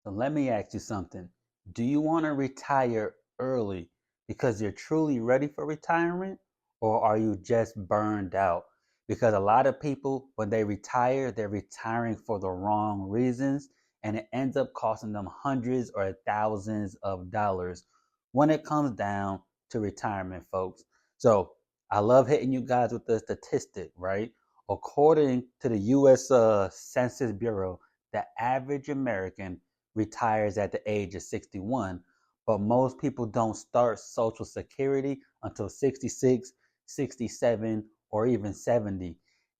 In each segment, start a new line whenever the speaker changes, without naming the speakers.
So let me ask you something. Do you want to retire early because you're truly ready for retirement, or are you just burned out? Because a lot of people, when they retire, they're retiring for the wrong reasons, and it ends up costing them hundreds or thousands of dollars when it comes down to retirement, folks. So I love hitting you guys with the statistic, right? According to the U.S. Census Bureau, the average American retires at the age of 61, but most people don't start Social Security until 66, 67, or even 70.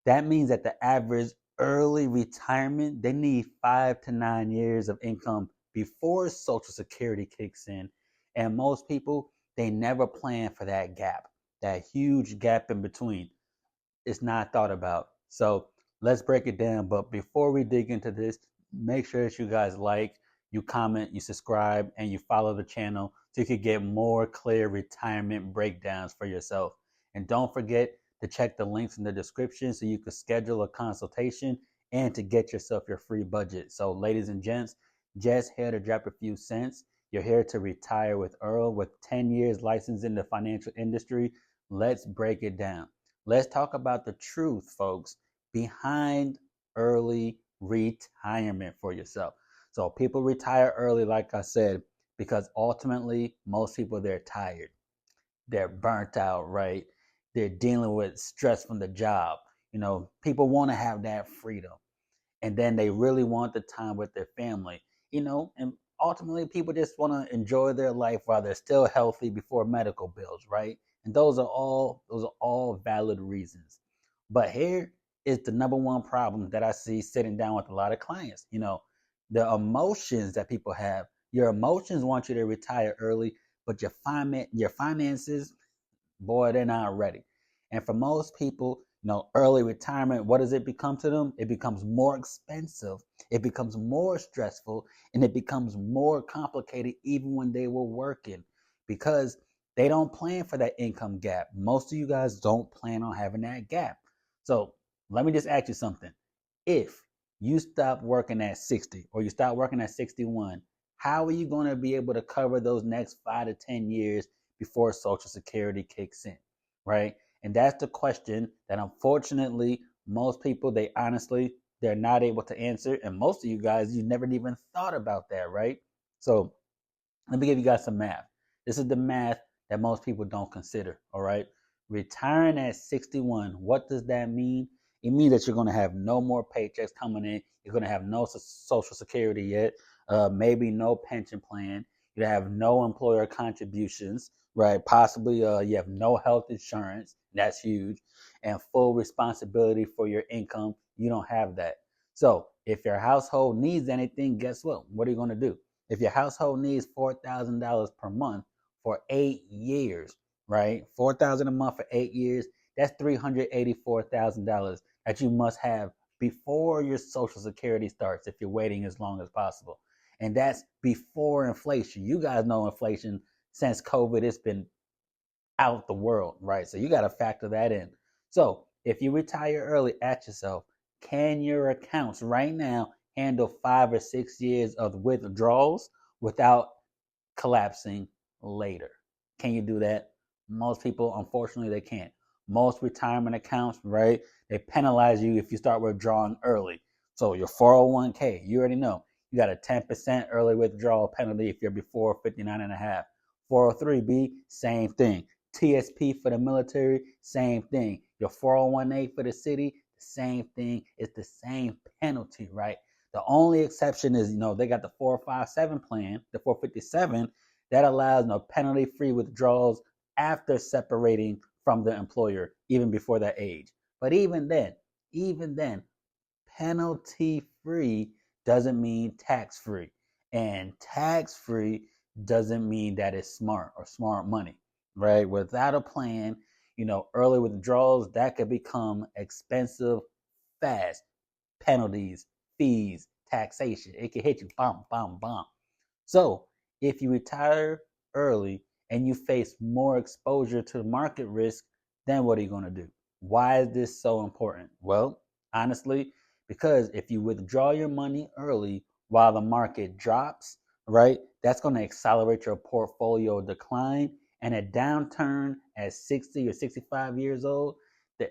That means that the average early retirement, they need 5 to 9 years of income before Social Security kicks in. And most people, they never plan for that gap, that huge gap in between. It's not thought about. So let's break it down. But before we dig into this, make sure that you guys like, you comment, you subscribe, and you follow the channel so you can get more clear retirement breakdowns for yourself. And don't forget to check the links in the description so you can schedule a consultation and to get yourself your free budget. So, ladies and gents, just here to drop a few cents. You're here to retire with Earl with 10 years license in the financial industry. Let's break it down. Let's talk about the truth, folks, behind early retirement for yourself. So people retire early, like I said, because ultimately most people they're tired, they're burnt out, right? They're dealing with stress from the job. People want to have that freedom, and then they really want the time with their family. And ultimately people just want to enjoy their life while they're still healthy before medical bills, right? And those are all valid reasons. But here is the number one problem that I see sitting down with a lot of clients. The emotions that people have. Your emotions want you to retire early, but your finances, boy, they're not ready. And for most people, early retirement, what does it become to them? It becomes more expensive, it becomes more stressful, and it becomes more complicated even when they were working, because they don't plan for that income gap. Most of you guys don't plan on having that gap. So let me just ask you something. If you stop working at 60 or you stop working at 61, how are you going to be able to cover those next 5 to 10 years before Social Security kicks in, right? And that's the question that unfortunately most people, they're not able to answer. And most of you guys, you never even thought about that, right? So let me give you guys some math. This is the math that most people don't consider, all right? Retiring at 61, what does that mean? It means that you're going to have no more paychecks coming in. You're going to have no Social Security yet, maybe no pension plan. You have no employer contributions, right? Possibly you have no health insurance. That's huge. And full responsibility for your income. You don't have that. So if your household needs anything, guess what? What are you going to do? If your household needs $4,000 per month for 8 years, right? 4,000 a month for 8 years, that's $384,000 that you must have before your Social Security starts if you're waiting as long as possible. And that's before inflation. You guys know inflation since COVID, it's been out the world, right? So you got to factor that in. So if you retire early, ask yourself, can your accounts right now handle 5 or 6 years of withdrawals without collapsing later? Can you do that? Most people, unfortunately, they can't. Most retirement accounts, right? They penalize you if you start withdrawing early. So your 401k, you already know, you got a 10% early withdrawal penalty if you're before 59 and a half. 403b, same thing. TSP for the military, same thing. Your 401a for the city, same thing. It's the same penalty, right? The only exception is, they got the 457 plan, the 457, that allows no penalty free withdrawals after separating from the employer, even before that age. But even then, penalty free doesn't mean tax free. And tax free doesn't mean that it's smart or smart money, right? Without a plan, early withdrawals, that could become expensive fast. Penalties, fees, taxation. It can hit you, bum, bum, bum. So if you retire early and you face more exposure to market risk, then what are you going to do? Why is this so important? Well, honestly, because if you withdraw your money early, while the market drops, right? That's going to accelerate your portfolio decline. And a downturn at 60 or 65 years old, the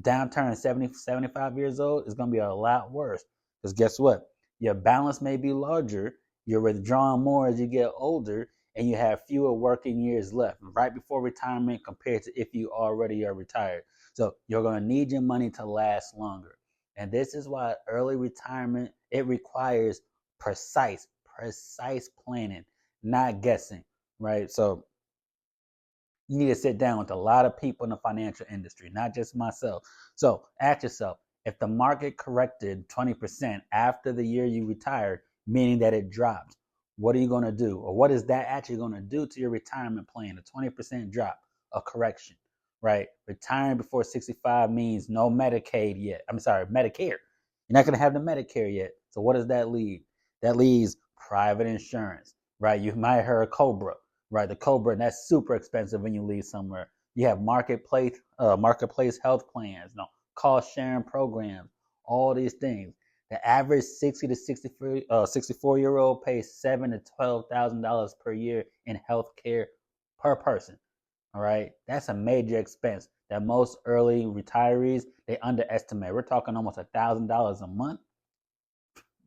downturn at 70, 75 years old is going to be a lot worse. Because guess what? Your balance may be larger, you're withdrawing more as you get older, and you have fewer working years left right before retirement compared to if you already are retired. So you're going to need your money to last longer. And this is why early retirement, it requires precise planning, not guessing, right? So you need to sit down with a lot of people in the financial industry, not just myself. So ask yourself, if the market corrected 20% after the year you retired, meaning that it dropped, what are you going to do? Or what is that actually going to do to your retirement plan? A 20% drop, a correction, right? Retiring before 65 means no Medicaid yet. I'm sorry, Medicare. You're not going to have the Medicare yet. So what does that leave? That leaves private insurance, right? You might have heard Cobra, right? The Cobra, and that's super expensive when you leave somewhere. You have marketplace health plans, cost sharing programs, all these things. The average 60 to 64-year-old pays $7,000 to $12,000 per year in health care per person. All right, that's a major expense that most early retirees they underestimate. We're talking almost $1,000 a month.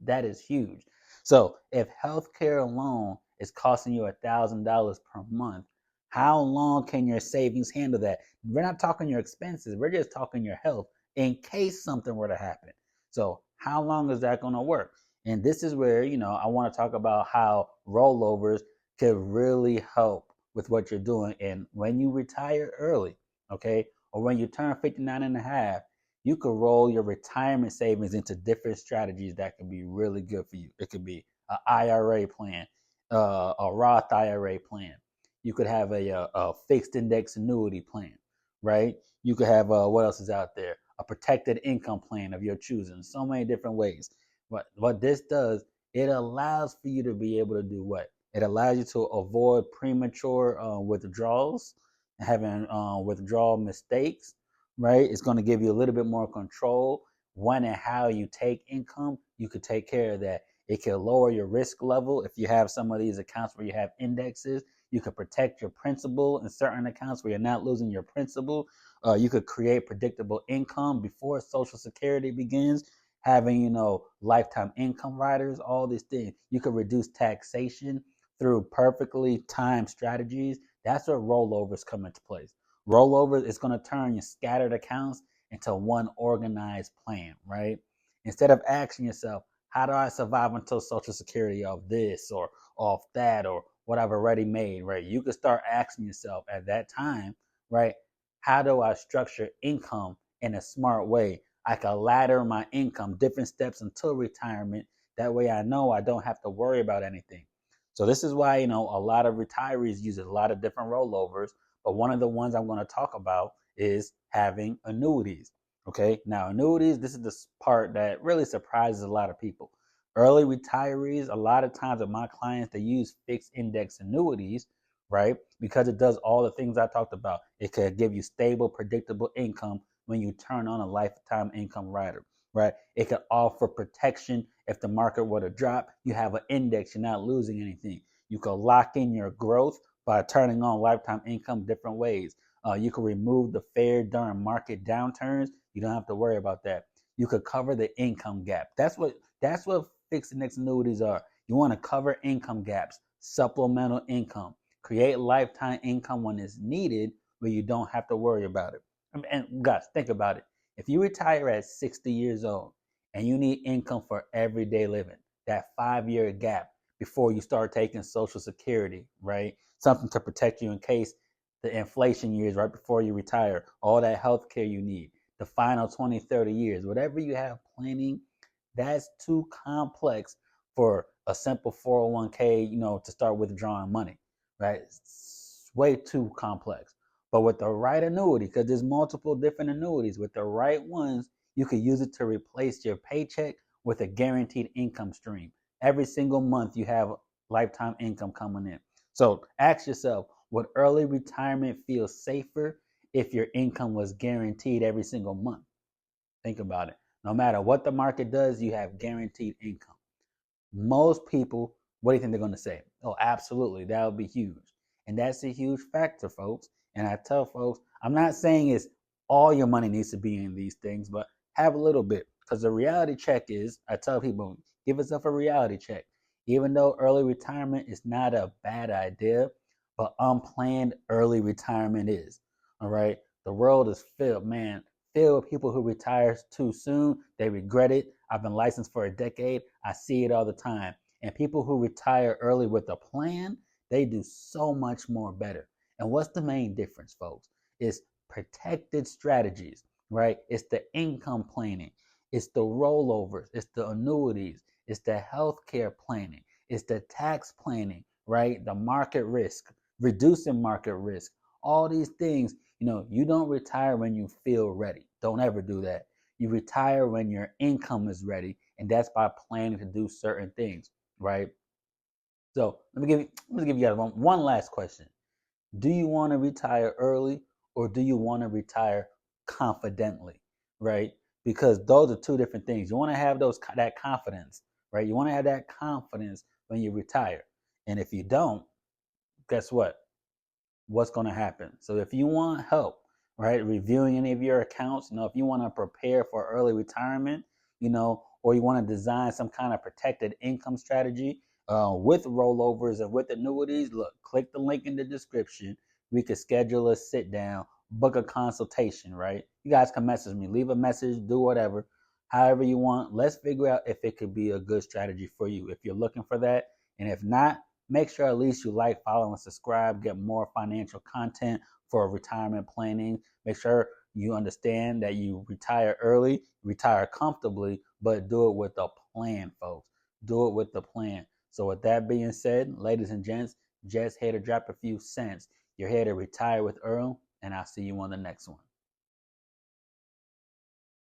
That is huge. So if healthcare alone is costing you $1,000 per month, how long can your savings handle that? We're not talking your expenses. We're just talking your health in case something were to happen. So how long is that going to work? And this is where, I want to talk about how rollovers could really help with what you're doing. And when you retire early, okay, or when you turn 59 and a half, you could roll your retirement savings into different strategies that can be really good for you. It could be an IRA plan, a Roth IRA plan. You could have a fixed index annuity plan, right? You could have what else is out there? A protected income plan of your choosing. So many different ways. What this does, it allows for you to be able to do what? It allows you to avoid premature withdrawals, having withdrawal mistakes, right? It's going to give you a little bit more control when and how you take income. You could take care of that. It can lower your risk level. If you have some of these accounts where you have indexes, you could protect your principal in certain accounts where you're not losing your principal. You could create predictable income before Social Security begins, having, lifetime income riders, all these things. You could reduce taxation through perfectly timed strategies. That's where rollovers come into place. Rollovers is going to turn your scattered accounts into one organized plan, right? Instead of asking yourself, how do I survive until Social Security off this or off that or what I've already made, right? You can start asking yourself at that time, right? How do I structure income in a smart way? I can ladder my income, different steps until retirement. That way I know I don't have to worry about anything. So this is why, a lot of retirees use a lot of different rollovers. But one of the ones I'm going to talk about is having annuities. Okay. Now, annuities, this is the part that really surprises a lot of people. Early retirees, a lot of times with my clients, they use fixed index annuities, right? Because it does all the things I talked about. It could give you stable, predictable income when you turn on a lifetime income rider, right? It could offer protection if the market were to drop. You have an index, you're not losing anything. You could lock in your growth by turning on lifetime income different ways. You can remove the fair during market downturns. You don't have to worry about that. You could cover the income gap. That's what fixed index annuities are. You want to cover income gaps, supplemental income, create lifetime income when it's needed, but you don't have to worry about it. And guys, think about it. If you retire at 60 years old and you need income for everyday living, that 5-year gap before you start taking Social Security, right? Something to protect you in case the inflation years right before you retire, all that health care you need, the final 20, 30 years, whatever you have planning, that's too complex for a simple 401k, to start withdrawing money, right? It's way too complex. But with the right annuity, because there's multiple different annuities, with the right ones, you could use it to replace your paycheck with a guaranteed income stream. Every single month, you have lifetime income coming in. So ask yourself, would early retirement feel safer if your income was guaranteed every single month? Think about it. No matter what the market does, you have guaranteed income. Most people, what do you think they're going to say? Oh, absolutely, that would be huge. And that's a huge factor, folks. And I tell folks, I'm not saying it's all your money needs to be in these things, but have a little bit. Because the reality check is, I tell people, give yourself a reality check. Even though early retirement is not a bad idea, but unplanned early retirement is. All right. The world is filled, man, filled with people who retire too soon. They regret it. I've been licensed for a decade. I see it all the time. And people who retire early with a plan, they do so much more better. And what's the main difference, folks? It's protected strategies, right? It's the income planning, it's the rollovers, it's the annuities, it's the healthcare planning, it's the tax planning, right? The market risk, reducing market risk, all these things. You don't retire when you feel ready. Don't ever do that. You retire when your income is ready, and that's by planning to do certain things, right? So let me give you guys one last question. Do you want to retire early, or do you want to retire confidently, right? Because those are two different things. You want to have that confidence, right? You want to have that confidence when you retire. And if you don't, guess what? What's going to happen? So if you want help, right, reviewing any of your accounts, if you want to prepare for early retirement, or you want to design some kind of protected income strategy with rollovers and with annuities, look, click the link in the description. We could schedule a sit down, book a consultation, right? You guys can message me, leave a message, do whatever, however you want. Let's figure out if it could be a good strategy for you if you're looking for that. And if not, make sure at least you like, follow, and subscribe. Get more financial content for retirement planning. Make sure you understand that you retire early, retire comfortably, but do it with a plan, folks. Do it with the plan. So with that being said, ladies and gents, just here to drop a few cents. You're here to retire with Earl, and I'll see you on the next one.